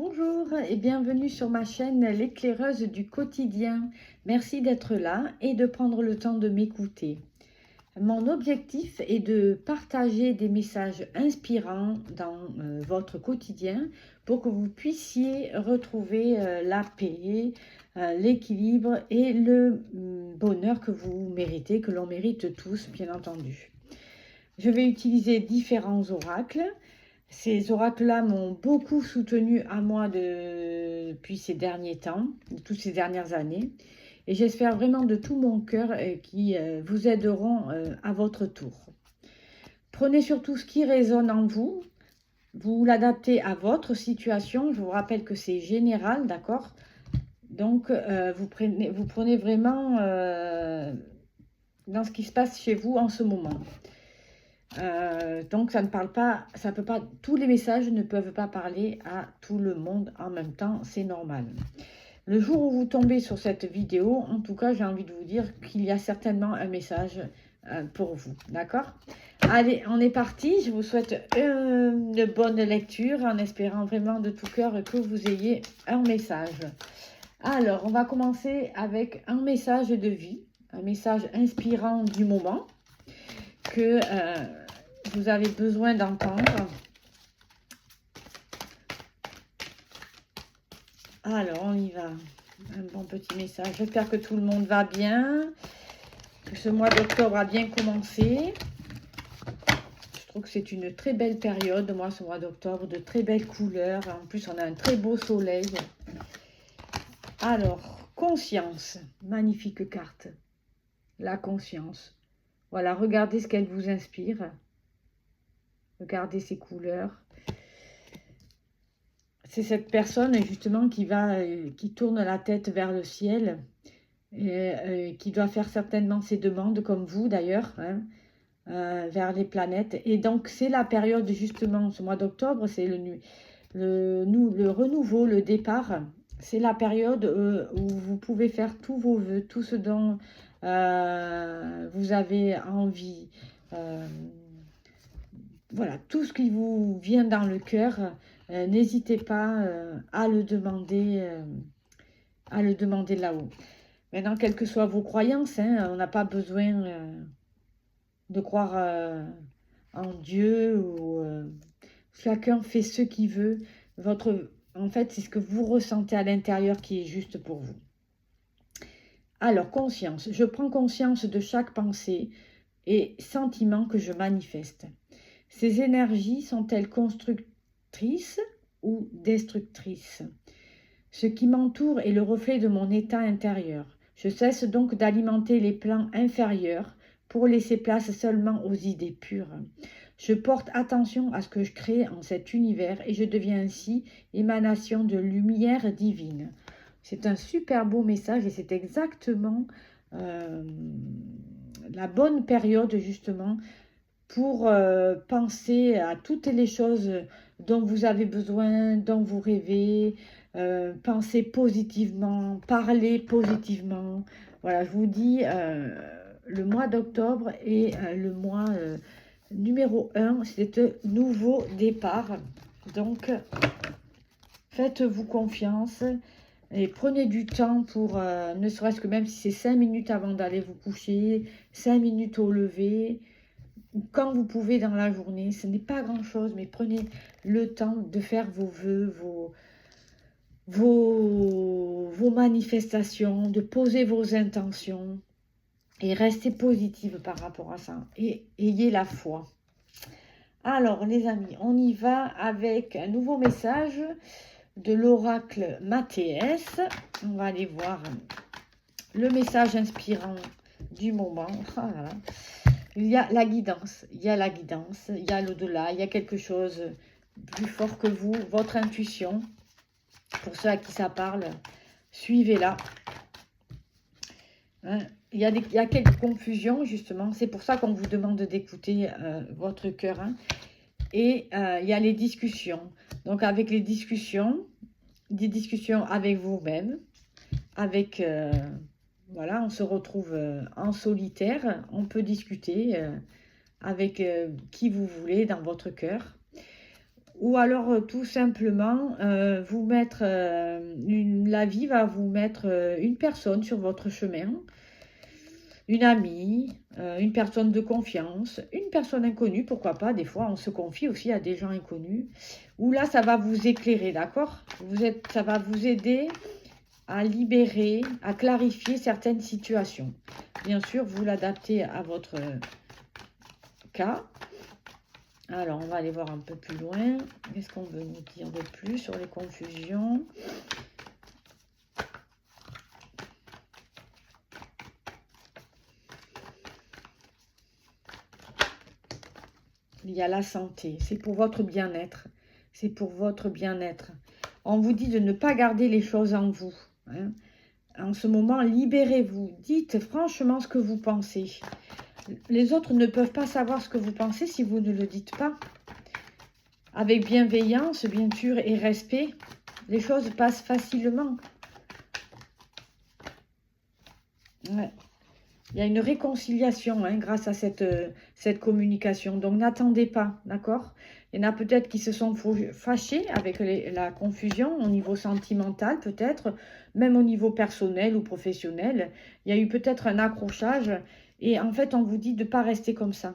Bonjour et bienvenue sur ma chaîne L'éclaireuse du quotidien. Merci d'être là et de prendre le temps de m'écouter. Mon objectif est de partager des messages inspirants dans votre quotidien pour que vous puissiez retrouver la paix, l'équilibre et le bonheur que vous méritez, que l'on mérite tous, bien entendu. Je vais utiliser différents oracles. Ces oracles-là m'ont beaucoup soutenu à moi depuis ces derniers temps, de toutes ces dernières années. Et j'espère vraiment de tout mon cœur qu'ils vous aideront à votre tour. Prenez surtout ce qui résonne en vous. Vous l'adaptez à votre situation. Je vous rappelle que c'est général, d'accord? Donc, vous prenez vraiment dans ce qui se passe chez vous en ce moment. Donc ça ne parle pas, ça peut pas, tous les messages ne peuvent pas parler à tout le monde en même temps, c'est normal. Le jour où vous tombez sur cette vidéo, en tout cas, j'ai envie de vous dire qu'il y a certainement un message pour vous, d'accord? Allez, on est parti. Je vous souhaite une bonne lecture en espérant vraiment de tout cœur que vous ayez un message. Alors, on va commencer avec un message de vie, un message inspirant du moment que vous avez besoin d'entendre. Alors, on y va. Un bon petit message. J'espère que tout le monde va bien, que ce mois d'octobre a bien commencé. Je trouve que c'est une très belle période, moi, ce mois d'octobre, de très belles couleurs. En plus, on a un très beau soleil. Alors, conscience. Magnifique carte. La conscience. Voilà, regardez ce qu'elle vous inspire. Regardez ses couleurs. C'est cette personne justement qui tourne la tête vers le ciel, et qui doit faire certainement ses demandes, comme vous d'ailleurs, hein, vers les planètes. Et donc c'est la période justement, ce mois d'octobre, c'est le renouveau, le départ. C'est la période où vous pouvez faire tous vos vœux, tout ce dont vous avez envie. Voilà, tout ce qui vous vient dans le cœur, n'hésitez pas à le demander là-haut. Maintenant, quelles que soient vos croyances, hein, on n'a pas besoin de croire en Dieu ou chacun fait ce qu'il veut. En fait, c'est ce que vous ressentez à l'intérieur qui est juste pour vous. Alors, conscience. Je prends conscience de chaque pensée et sentiment que je manifeste. Ces énergies sont-elles constructrices ou destructrices? Ce qui m'entoure est le reflet de mon état intérieur. Je cesse donc d'alimenter les plans inférieurs pour laisser place seulement aux idées pures. Je porte attention à ce que je crée en cet univers et je deviens ainsi émanation de lumière divine. C'est un super beau message et c'est exactement la bonne période justement pour penser à toutes les choses dont vous avez besoin, dont vous rêvez, pensez positivement, parlez positivement. Voilà, je vous dis, le mois d'octobre est le mois numéro 1, c'est un nouveau départ. Donc, faites-vous confiance et prenez du temps pour, ne serait-ce que même si c'est 5 minutes avant d'aller vous coucher, 5 minutes au lever, quand vous pouvez dans la journée. Ce n'est pas grand-chose, mais prenez le temps de faire vos vœux, vos manifestations, de poser vos intentions et restez positive par rapport à ça. Et ayez la foi. Alors, les amis, on y va avec un nouveau message de l'oracle Mathéès. On va aller voir le message inspirant du moment. Ah là là. Il y a la guidance, il y a l'au-delà, il y a quelque chose plus fort que vous, votre intuition. Pour ceux à qui ça parle, suivez-la. Hein, il y a quelques confusions, justement. C'est pour ça qu'on vous demande d'écouter votre cœur. Hein. Et il y a les discussions. Donc, avec les discussions, des discussions avec vous-même, avec... voilà, on se retrouve en solitaire, on peut discuter avec qui vous voulez dans votre cœur. ou alors tout simplement vous mettre, la vie va vous mettre une personne sur votre chemin, une amie, une personne de confiance, une personne inconnue, pourquoi pas, des fois on se confie aussi à des gens inconnus, où là ça va vous éclairer, d'accord? Ça va vous aider à libérer, à clarifier certaines situations. Bien sûr, vous l'adaptez à votre cas. Alors, on va aller voir un peu plus loin. Qu'est-ce qu'on veut nous dire de plus sur les confusions? Il y a la santé. C'est pour votre bien-être. C'est pour votre bien-être. On vous dit de ne pas garder les choses en vous. Hein. En ce moment, libérez-vous. Dites franchement ce que vous pensez. Les autres ne peuvent pas savoir ce que vous pensez si vous ne le dites pas. Avec bienveillance, bien sûr, et respect, les choses passent facilement. Ouais. Il y a une réconciliation grâce à cette communication. Donc, n'attendez pas, d'accord? Il y en a peut-être qui se sont fâchés avec la confusion au niveau sentimental, peut-être, même au niveau personnel ou professionnel. Il y a eu peut-être un accrochage. Et en fait, on vous dit de ne pas rester comme ça.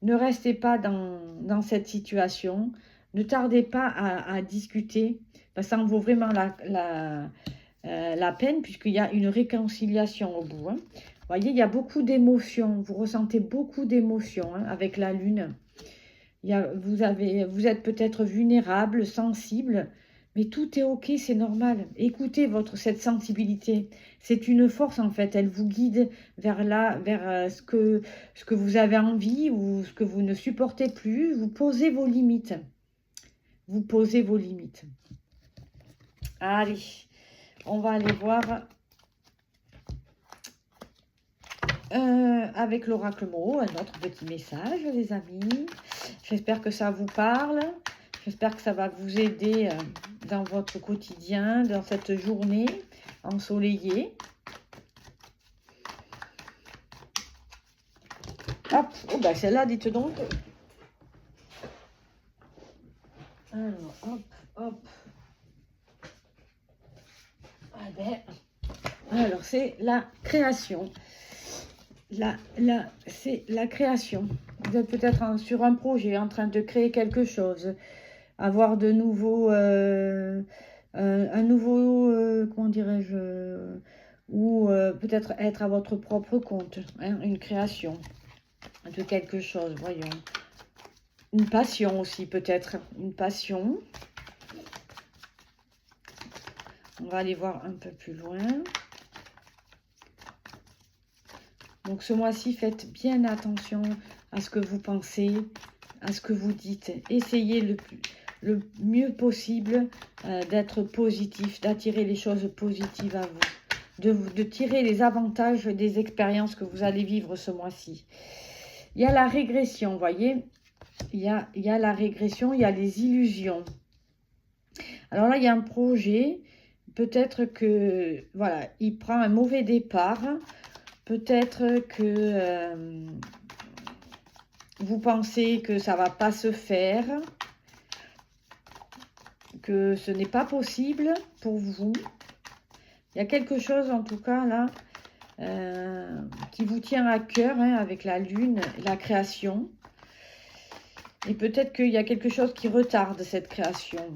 Ne restez pas dans cette situation. Ne tardez pas à discuter. Parce que ça en vaut vraiment la peine, puisqu'il y a une réconciliation au bout. Hein. Vous voyez, il y a beaucoup d'émotions. Vous ressentez beaucoup d'émotions avec la lune. Vous êtes peut-être vulnérable, sensible, mais tout est ok, c'est normal. Écoutez cette sensibilité. C'est une force en fait. Elle vous guide vers ce que vous avez envie ou ce que vous ne supportez plus. Vous posez vos limites. Vous posez vos limites. Allez, on va aller voir avec l'oracle Moreau, un autre petit message, les amis. J'espère que ça vous parle. J'espère que ça va vous aider dans votre quotidien, dans cette journée ensoleillée. Hop, oh ben celle-là, dites donc. Alors, hop, hop. Ah ben, alors, c'est la création. C'est la création. Vous êtes peut-être sur un projet, en train de créer quelque chose, avoir de nouveaux, un nouveau, comment dirais-je, ou peut-être être à votre propre compte, hein, une création de quelque chose, voyons. Une passion aussi, peut-être, une passion. On va aller voir un peu plus loin. Donc, ce mois-ci, faites bien attention à ce que vous pensez, à ce que vous dites. Essayez le mieux possible d'être positif, d'attirer les choses positives à vous, de tirer les avantages des expériences que vous allez vivre ce mois-ci. Il y a la régression, vous voyez. Il y a la régression, il y a les illusions. Alors là, il y a un projet. Peut-être que, voilà, il prend un mauvais départ. Peut-être que vous pensez que ça ne va pas se faire, que ce n'est pas possible pour vous. Il y a quelque chose, en tout cas, là, qui vous tient à cœur avec la lune, la création. Et peut-être qu'il y a quelque chose qui retarde cette création.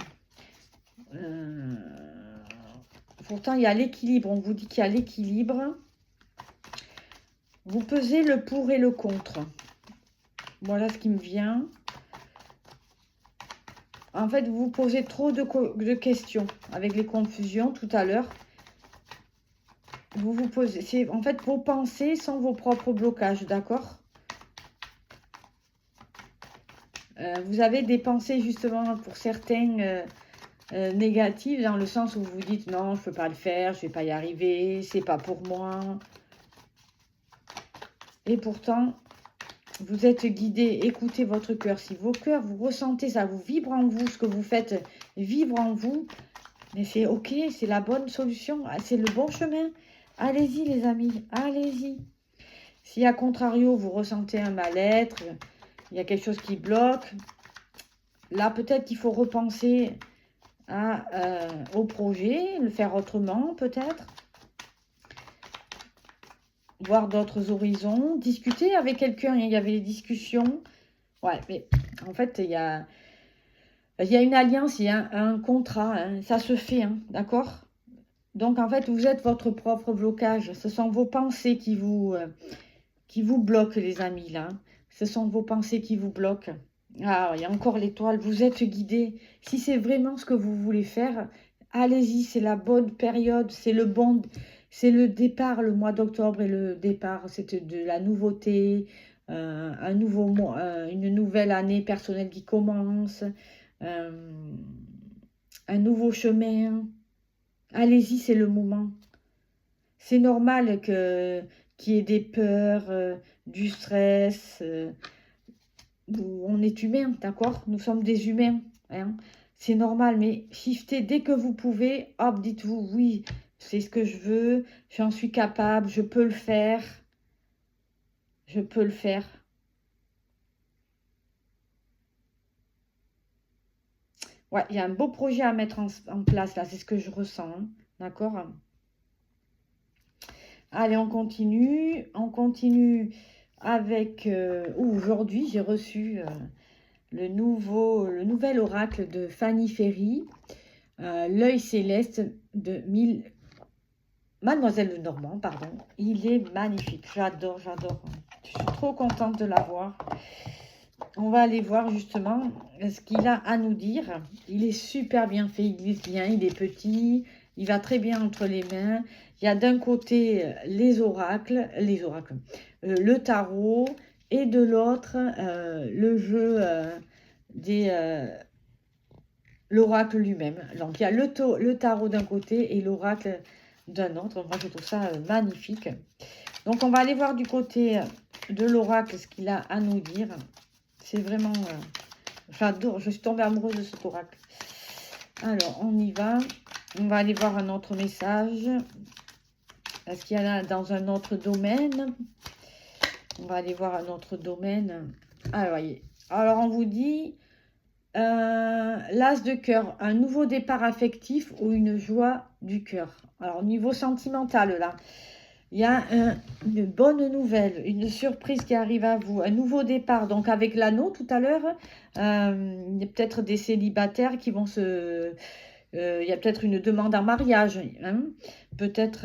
Pourtant, il y a l'équilibre. On vous dit qu'il y a l'équilibre. Vous pesez le pour et le contre. Voilà ce qui me vient. En fait, vous posez trop de questions avec les confusions tout à l'heure. Vous posez, c'est en fait vos pensées sont vos propres blocages, d'accord? Vous avez des pensées justement pour certains négatives dans le sens où vous vous dites non, je ne peux pas le faire, je ne vais pas y arriver, c'est pas pour moi. Et pourtant, vous êtes guidé, écoutez votre cœur. Si vos cœurs, vous ressentez ça, vous vibre en vous, ce que vous faites vibre en vous, mais c'est ok, c'est la bonne solution, c'est le bon chemin. Allez-y les amis, allez-y. Si à contrario, vous ressentez un mal-être, il y a quelque chose qui bloque, Là, peut-être qu'il faut repenser au projet, le faire autrement, peut-être. Voir d'autres horizons, discuter avec quelqu'un. Il y avait des discussions. Ouais, mais en fait, il y a une alliance, il y a un contrat. Hein, ça se fait, hein, d'accord? Donc, en fait, vous êtes votre propre blocage. Ce sont vos pensées qui vous bloquent, les amis, là. Ce sont vos pensées qui vous bloquent. Ah, il y a encore l'étoile. Vous êtes guidé. Si c'est vraiment ce que vous voulez faire, allez-y. C'est la bonne période. C'est le bon... C'est le départ. Le mois d'octobre et le départ. C'est de la nouveauté. Un nouveau mois, une nouvelle année personnelle qui commence. Un nouveau chemin. Allez-y, c'est le moment. C'est normal qu'il y ait des peurs, du stress. On est humain, d'accord? Nous sommes des humains. Hein? C'est normal, mais shiftez dès que vous pouvez. Hop, dites-vous, oui, c'est ce que je veux. J'en suis capable, je peux le faire. Je peux le faire. Ouais, il y a un beau projet à mettre en place, là. C'est ce que je ressens. Hein, d'accord? Allez, on continue. On continue avec... aujourd'hui, j'ai reçu le nouvel oracle de Fanny Ferry, l'œil céleste de Mademoiselle Lenormand, pardon. Il est magnifique. J'adore, j'adore. Je suis trop contente de l'avoir. On va aller voir justement ce qu'il a à nous dire. Il est super bien fait, il glisse bien, il est petit, il va très bien entre les mains. Il y a d'un côté les oracles, le tarot, et de l'autre le jeu l'oracle lui-même. Donc il y a le tarot d'un côté et l'oracle d'un autre. Moi je trouve ça magnifique. Donc on va aller voir du côté de l'oracle ce qu'il a à nous dire. C'est vraiment... j'adore, je suis tombée amoureuse de cet oracle. Alors, on y va. On va aller voir un autre message. Est-ce qu'il y en a dans un autre domaine? On va aller voir un autre domaine. Alors, voyez. Alors on vous dit... l'as de cœur, un nouveau départ affectif ou une joie du cœur. Alors, au niveau sentimental, là... Il y a une bonne nouvelle, une surprise qui arrive à vous, un nouveau départ. Donc avec l'anneau tout à l'heure, il y a peut-être des célibataires qui vont se... il y a peut-être une demande en mariage. Hein. Peut-être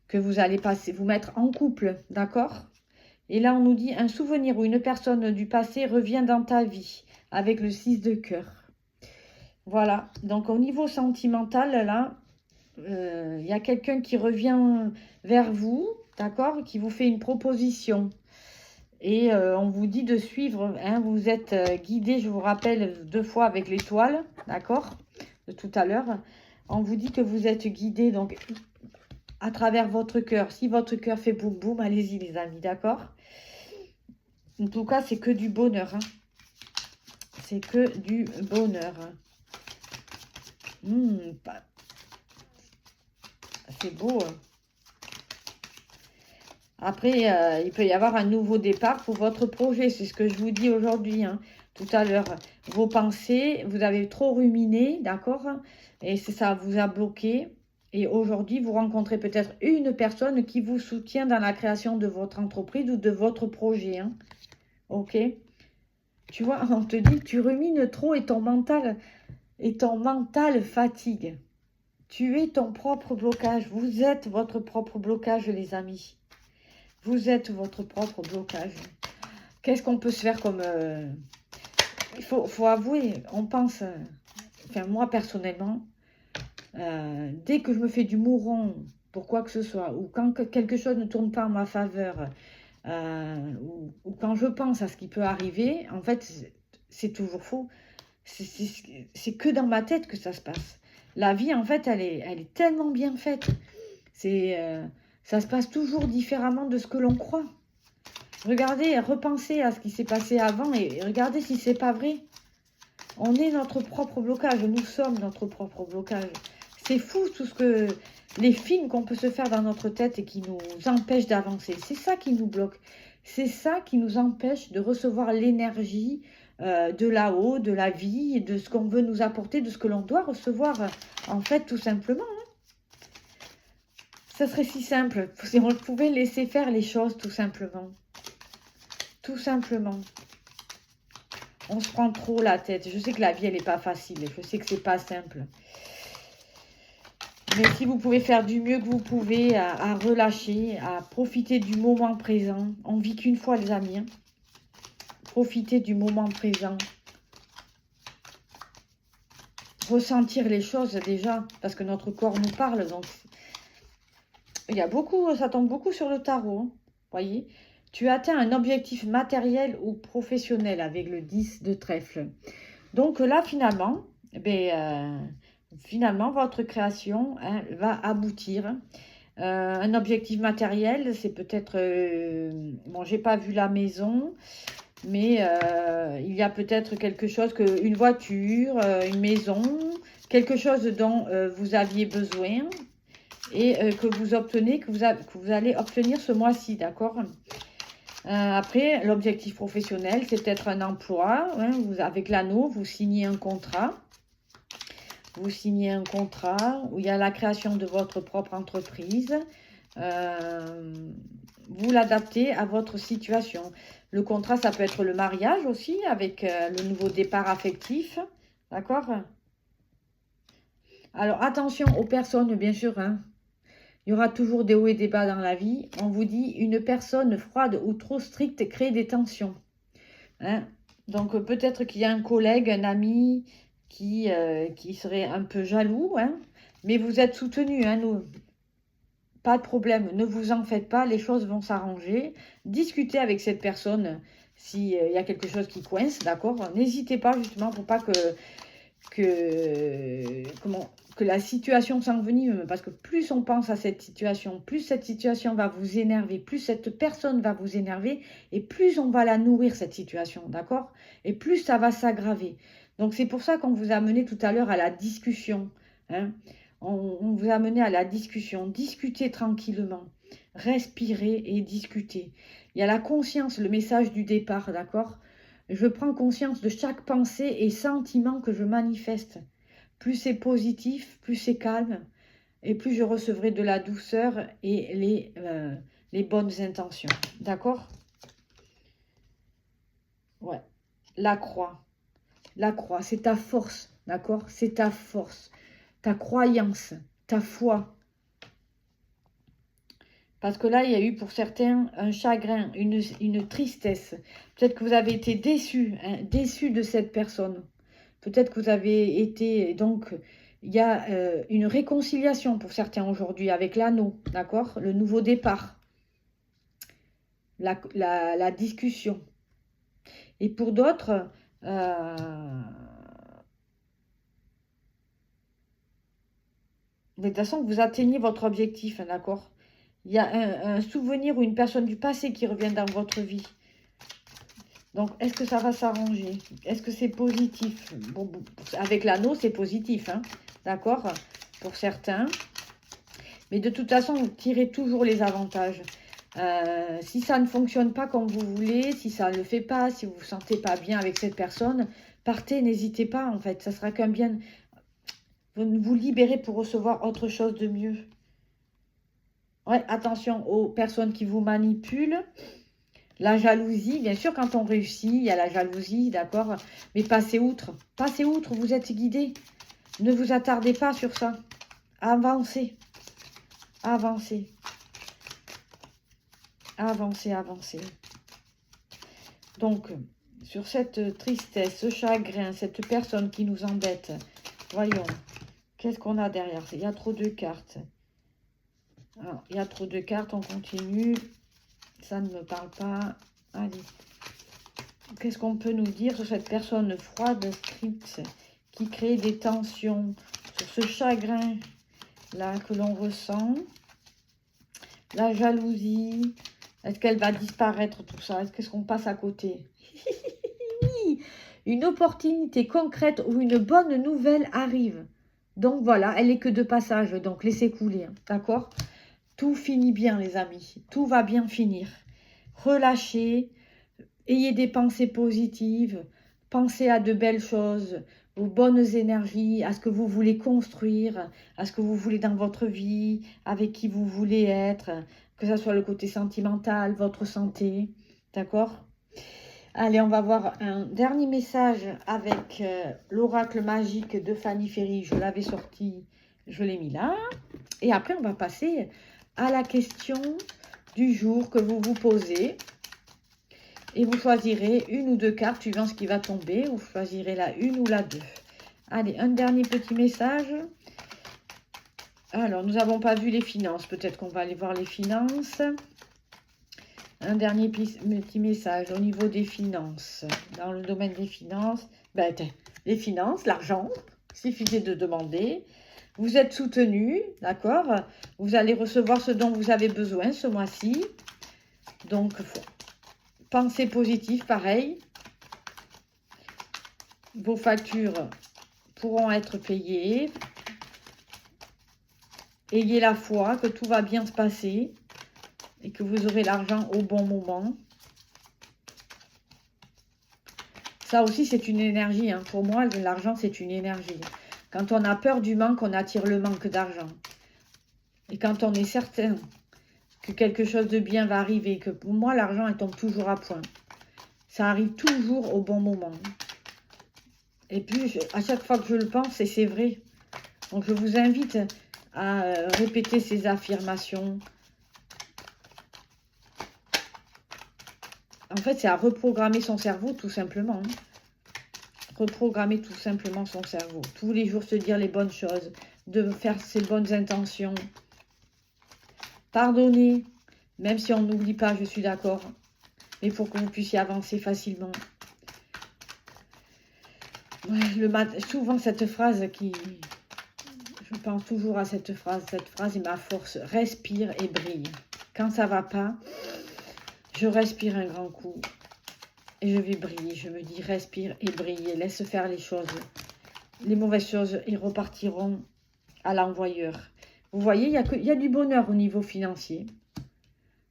que vous allez vous mettre en couple, d'accord? Et là on nous dit un souvenir ou une personne du passé revient dans ta vie avec le 6 de cœur. Voilà, donc au niveau sentimental là... il y a quelqu'un qui revient vers vous, d'accord, qui vous fait une proposition. Et on vous dit de suivre, hein, vous êtes guidé, je vous rappelle, 2 fois avec l'étoile, d'accord, de tout à l'heure. On vous dit que vous êtes guidé, donc, à travers votre cœur. Si votre cœur fait boum boum, allez-y les amis, d'accord? En tout cas, c'est que du bonheur. Hein. C'est que du bonheur. C'est beau. Hein. Après, il peut y avoir un nouveau départ pour votre projet. C'est ce que je vous dis aujourd'hui, hein, tout à l'heure. Vos pensées, vous avez trop ruminé, d'accord? Et ça vous a bloqué. Et aujourd'hui, vous rencontrez peut-être une personne qui vous soutient dans la création de votre entreprise ou de votre projet. Hein. Ok? Tu vois, on te dit que tu rumines trop et ton mental fatigue. Tu es ton propre blocage. Vous êtes votre propre blocage, les amis. Vous êtes votre propre blocage. Qu'est-ce qu'on peut se faire comme... Il faut avouer, on pense... enfin, moi, personnellement, dès que je me fais du mouron pour quoi que ce soit, ou quand quelque chose ne tourne pas en ma faveur, ou quand je pense à ce qui peut arriver, en fait, c'est toujours faux. C'est que dans ma tête que ça se passe. La vie, en fait, elle est tellement bien faite. Ça se passe toujours différemment de ce que l'on croit. Regardez, repensez à ce qui s'est passé avant et regardez si c'est pas vrai. On est notre propre blocage. Nous sommes notre propre blocage. C'est fou tout ce que... les films qu'on peut se faire dans notre tête et qui nous empêchent d'avancer. C'est ça qui nous bloque. C'est ça qui nous empêche de recevoir l'énergie de là-haut, de la vie, de ce qu'on veut nous apporter, de ce que l'on doit recevoir, en fait, tout simplement. Ça serait si simple, si on pouvait laisser faire les choses, tout simplement. Tout simplement. On se prend trop la tête. Je sais que la vie, elle n'est pas facile. Je sais que c'est pas simple. Mais si vous pouvez faire du mieux que vous pouvez, à relâcher, à profiter du moment présent. On vit qu'une fois, les amis. Hein. Profitez du moment présent. Ressentir les choses déjà, parce que notre corps nous parle. Donc, il y a beaucoup, ça tombe beaucoup sur le tarot. Hein, voyez, tu atteins un objectif matériel ou professionnel avec le 10 de trèfle. Donc là, finalement, finalement, votre création va aboutir. Un objectif matériel, c'est peut-être... bon, j'ai pas vu la maison, mais il y a peut-être quelque chose, une voiture, une maison, quelque chose dont vous aviez besoin et que vous obtenez, que vous allez obtenir ce mois-ci, d'accord ? Après, l'objectif professionnel, c'est peut-être un emploi. Hein, avec l'anneau, vous signez un contrat. Vous signez un contrat où il y a la création de votre propre entreprise. Vous l'adaptez à votre situation. Le contrat, ça peut être le mariage aussi, avec le nouveau départ affectif. D'accord ? Alors, attention aux personnes, bien sûr. Hein. Il y aura toujours des hauts et des bas dans la vie. On vous dit, une personne froide ou trop stricte crée des tensions. Hein. Donc, peut-être qu'il y a un collègue, un ami qui serait un peu jaloux. Hein. Mais vous êtes soutenu, hein, nous. Pas de problème, ne vous en faites pas, les choses vont s'arranger. Discutez avec cette personne s'il y a quelque chose qui coince, d'accord? N'hésitez pas justement pour pas que la situation s'envenime, parce que plus on pense à cette situation va vous énerver, plus cette personne va vous énerver, et plus on va la nourrir, cette situation, d'accord? Et plus ça va s'aggraver. Donc c'est pour ça qu'on vous a amené tout à l'heure à la discussion, hein? On vous a amené à la discussion. Discutez tranquillement. Respirez et discutez. Il y a la conscience, le message du départ, d'accord? Je prends conscience de chaque pensée et sentiment que je manifeste. Plus c'est positif, plus c'est calme, et plus je recevrai de la douceur et les bonnes intentions. D'accord? Ouais. La croix. La croix, c'est ta force, d'accord? C'est ta force. Ta croyance, ta foi. Parce que là, il y a eu pour certains un chagrin, une tristesse. Peut-être que vous avez été déçus, hein, déçus de cette personne. Peut-être que vous avez été... Donc, il y a une réconciliation pour certains aujourd'hui avec l'anneau, d'accord? Le nouveau départ. La discussion. Et pour d'autres... de toute façon, vous atteignez votre objectif, hein, d'accord? Il y a un souvenir ou une personne du passé qui revient dans votre vie. Donc, est-ce que ça va s'arranger? Est-ce que c'est positif? Bon, avec l'anneau, c'est positif, hein, d'accord? Pour certains. Mais de toute façon, vous tirez toujours les avantages. Si ça ne fonctionne pas comme vous voulez, si ça ne le fait pas, si vous ne vous sentez pas bien avec cette personne, partez, n'hésitez pas, en fait. Ça sera qu'un bien... Vous vous libérez pour recevoir autre chose de mieux. Ouais, attention aux personnes qui vous manipulent. La jalousie, bien sûr, quand on réussit, il y a la jalousie, d'accord? Mais passez outre. Passez outre, vous êtes guidé. Ne vous attardez pas sur ça. Avancez. Avancez. Avancez, avancez. Donc, sur cette tristesse, ce chagrin, cette personne qui nous embête, voyons. Qu'est-ce qu'on a derrière? Il y a trop de cartes. Alors, il y a trop de cartes, on continue. Ça ne me parle pas. Allez. Qu'est-ce qu'on peut nous dire sur cette personne froide, stricte, qui crée des tensions, sur ce chagrin-là que l'on ressent? La jalousie. Est-ce qu'elle va disparaître, tout ça? Qu'est-ce qu'on passe à côté? Une opportunité concrète ou une bonne nouvelle arrive. Donc voilà, elle n'est que de passage, donc laissez couler, hein, d'accord? Tout finit bien, les amis, tout va bien finir. Relâchez, ayez des pensées positives, Pensez à de belles choses, aux bonnes énergies, à ce que vous voulez construire, à ce que vous voulez dans votre vie, avec qui vous voulez être, que ce soit le côté sentimental, votre santé, d'accord? Allez, on va voir un dernier message avec l'oracle magique de Fanny Ferry. Je l'avais sorti, je l'ai mis là. Et après, on va passer à la question du jour que vous vous posez. Et vous choisirez une ou deux cartes suivant ce qui va tomber. Vous choisirez la 1 ou la 2. Allez, un dernier petit message. Alors, nous n'avons pas vu les finances. Peut-être qu'on va aller voir les finances. Un dernier petit message au niveau des finances. Dans le domaine des finances, ben, les finances, l'argent, il suffisait de demander. Vous êtes soutenu, d'accord? Vous allez recevoir ce dont vous avez besoin ce mois-ci. Donc, pensez positif, pareil. Vos factures pourront être payées. Ayez la foi que tout va bien se passer et que vous aurez l'argent au bon moment. Ça aussi, c'est une énergie. Hein. Pour moi, l'argent, c'est une énergie. Quand on a peur du manque, on attire le manque d'argent. Et quand on est certain que quelque chose de bien va arriver, que pour moi, l'argent, elle tombe toujours à point. Ça arrive toujours au bon moment. Et puis, à chaque fois que je le pense, et c'est vrai. Donc, je vous invite à répéter ces affirmations. En fait, c'est à reprogrammer son cerveau, tout simplement. Reprogrammer tout simplement son cerveau. Tous les jours, se dire les bonnes choses, de faire ses bonnes intentions. Pardonner, même si on n'oublie pas, je suis d'accord. Mais pour que vous puissiez avancer facilement. Ouais, souvent, cette phrase qui... Je pense toujours à cette phrase. Cette phrase est ma force. Respire et brille. Quand ça ne va pas... Je respire un grand coup et je vais briller. Je me dis respire et brille. Laisse faire les choses. Les mauvaises choses, ils repartiront à l'envoyeur. Vous voyez, il y a du bonheur au niveau financier.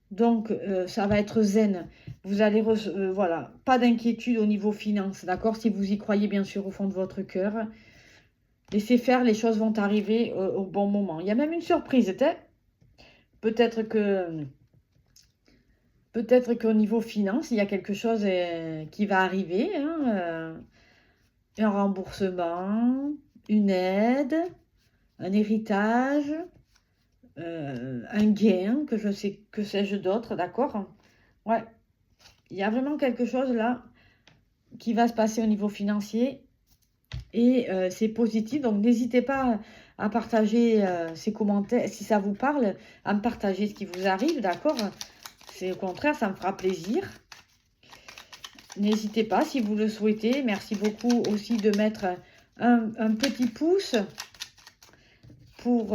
Donc, ça va être zen. Vous allez, voilà, pas d'inquiétude au niveau finance, d'accord? Si vous y croyez bien sûr au fond de votre cœur. Laissez faire, les choses vont arriver au bon moment. Il y a même une surprise, peut-être que... Peut-être qu'au niveau finance, il y a quelque chose qui va arriver. Hein, un remboursement, une aide, un héritage, un gain, que sais-je d'autre, d'accord? Ouais, il y a vraiment quelque chose là qui va se passer au niveau financier et c'est positif. Donc, n'hésitez pas à partager ces commentaires, si ça vous parle, à me partager ce qui vous arrive, d'accord? Au contraire, ça me fera plaisir. N'hésitez pas si vous le souhaitez. Merci beaucoup aussi de mettre un petit pouce pour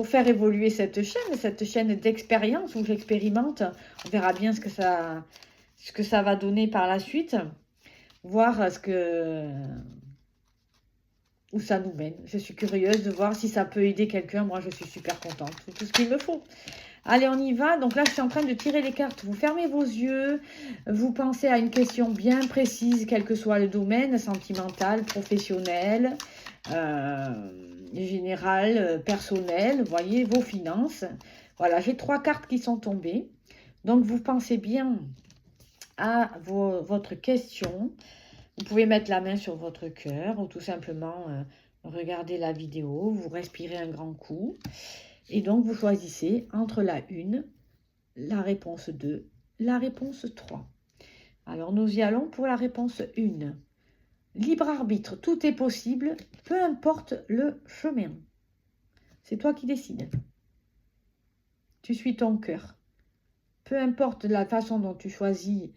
faire évoluer cette chaîne d'expérience où j'expérimente. On verra bien ce que ça va donner par la suite. Voir où ça nous mène. Je suis curieuse de voir si ça peut aider quelqu'un. Moi, je suis super contente. C'est tout ce qu'il me faut. Allez, on y va. Donc là, je suis en train de tirer les cartes. Vous fermez vos yeux. Vous pensez à une question bien précise, quel que soit le domaine, sentimental, professionnel, général, personnel. Vous voyez, vos finances. Voilà, j'ai 3 cartes qui sont tombées. Donc, vous pensez bien à votre question. Vous pouvez mettre la main sur votre cœur ou tout simplement regarder la vidéo. Vous respirez un grand coup. Et donc, vous choisissez entre la 1, la réponse 2, la réponse 3. Alors, nous y allons pour la réponse 1. Libre arbitre, tout est possible, peu importe le chemin. C'est toi qui décides. Tu suis ton cœur. Peu importe la façon dont tu choisis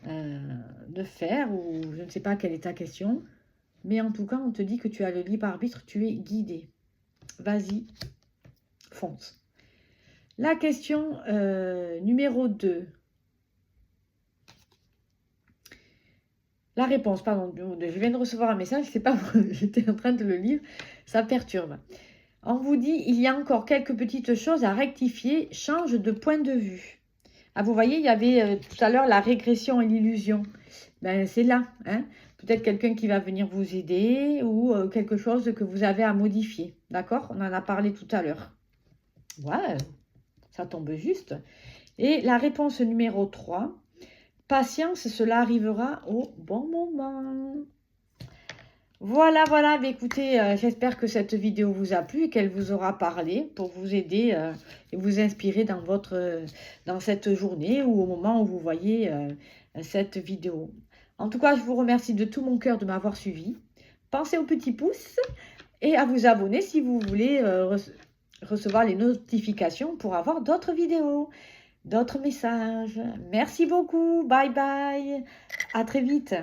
de faire, ou je ne sais pas quelle est ta question, mais en tout cas, on te dit que tu as le libre arbitre, tu es guidé. Vas-y. Fonce. La question numéro 2. La réponse, pardon, je viens de recevoir un message, c'est pas vrai, j'étais en train de le lire, ça perturbe. On vous dit, il y a encore quelques petites choses à rectifier, change de point de vue. Ah, vous voyez, il y avait tout à l'heure la régression et l'illusion. Ben, c'est là, hein. Peut-être quelqu'un qui va venir vous aider ou quelque chose que vous avez à modifier. D'accord? On en a parlé tout à l'heure. Ouais, ça tombe juste. Et la réponse numéro 3, patience, cela arrivera au bon moment. Voilà, voilà, mais écoutez, j'espère que cette vidéo vous a plu et qu'elle vous aura parlé pour vous aider et vous inspirer dans cette journée ou au moment où vous voyez cette vidéo. En tout cas, je vous remercie de tout mon cœur de m'avoir suivi. Pensez au petit pouce et à vous abonner si vous voulez recevoir les notifications pour avoir d'autres vidéos, d'autres messages. Merci beaucoup, bye bye, à très vite.